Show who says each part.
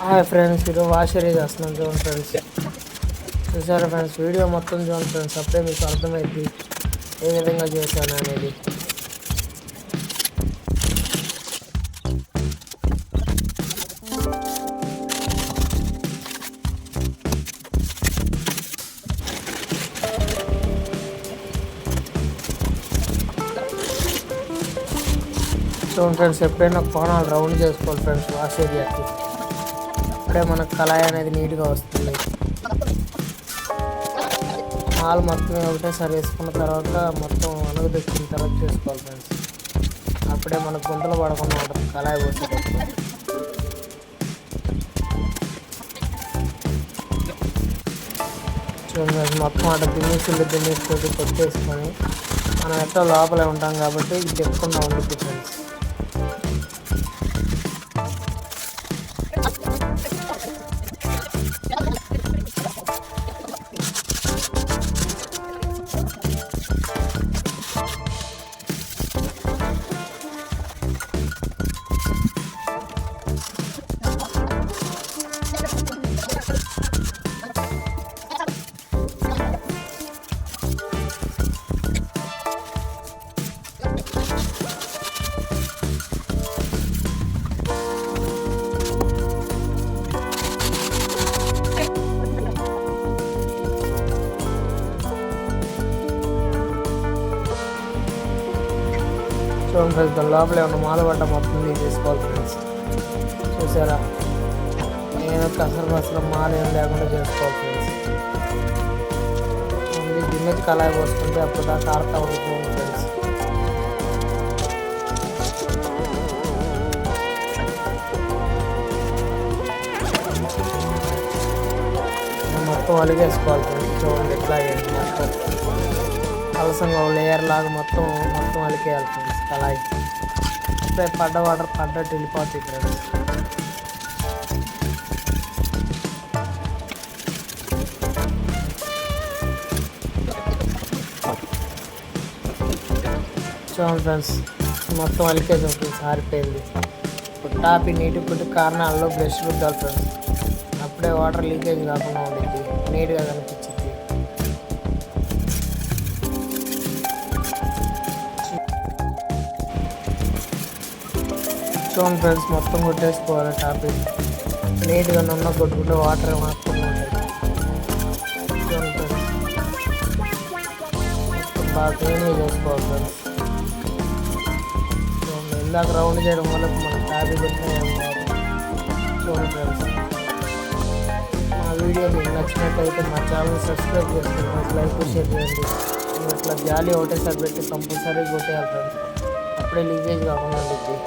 Speaker 1: Hi friends, ఈరోజు వాషరీ చేస్తున్నాం చూడండి ఫ్రెండ్స్. చూసారా ఫ్రెండ్స్, వీడియో మొత్తం చూడండి ఫ్రెండ్స్. అప్పుడే మీకు అర్థమైంది ఏ విధంగా చేశాను అనేది. చూడండి ఫ్రెండ్స్, ఎప్పుడైనా కోణాలు రౌండ్ చేసుకోవాలి ఫ్రెండ్స్ వాష్ ఏరియాకి. అప్పుడే మనకు కళాయి అనేది నీట్గా వస్తుంది. మాల్ మొత్తం ఒకటేసారి వేసుకున్న తర్వాత మొత్తం అనుగదెక్కిన తర్వాత చేసుకోవాలి ఫ్రెండ్స్. అప్పుడే మనకు గుంతలు పడకుండా ఉంటుంది కళాయి పోసేటప్పుడు. చూడండి, మొత్తం అట్లా దిన్నేసి కొట్టేసుకొని మనం ఎట్లా లోపలే ఉంటాం కాబట్టి ఇది తిప్పకుండా ఉంటుంది ఫ్రెండ్స్. చూడండి ఫ్రెండ్స్, దాని లోపల ఏమన్నా మాల పడ్డ మొత్తం తీసేసుకోవాలి ఫ్రెండ్స్. చూసారా, నేను అసలు మాల ఏం లేకుండా చేసుకోవాలి ఫ్రెండ్స్. ఓన్లీ గిన్నెకి కళాయి పోసుకుంటే అప్పుడు దాకా ఆడుతూ ఉంటుంది ఫ్రెండ్స్. మొత్తం అలిగేసుకోవాలి ఫ్రెండ్స్. చూడండి ఎట్లా అయ్యింది, మొత్తం అలసంగా లేయర్ లాగా మొత్తం అలికేయాలి ఫ్రెండ్స్ కళాయి. పడ్డ వాటర్ పడ్డట్టు వెళ్ళిపోతాయి ఫ్రెండ్స్. చూడండి ఫ్రెండ్స్, మొత్తం అలికేసాం ఫ్రెండ్స్, ఆరిపోయింది. ఇప్పుడు టాపి నీటి పుట్టి కారణాల్లో బ్రష్ రుద్దాలి ఫ్రెండ్స్. అప్పుడే వాటర్ లీకేజ్ కాకుండా ఉండిద్ది, నీట్గా కనిపించింది. చూడండి ఫ్రెండ్స్, మొత్తం కొట్టేసుకోవాలి టాపిక్. నీట్గా నున్న కొట్టుకుంటే వాటర్ మాత్రమే ఉంటాయి. చూడండి ఫ్రెండ్స్, మొత్తం బాగా క్లీన్గా చేసుకోవాలి ఫ్రెండ్స్. చూడండి, ఇందాక రౌండ్ చేయడం వల్ల మన టాపిక్ పెట్టినా ఏం కాదు. చూడండి ఫ్రెండ్స్, మా వీడియో మీకు నచ్చినట్టయితే మా ఛానల్ సబ్స్క్రైబ్ చేసుకోండి, లైక్ షేర్ చేయండి. ఇట్లా జాలి ఒకటేసారి పెట్టి కంపల్సరీ కొట్టేయాలి ఫ్రెండ్స్. అప్పుడే లీకేజ్ కాకుండా ఉంటుంది.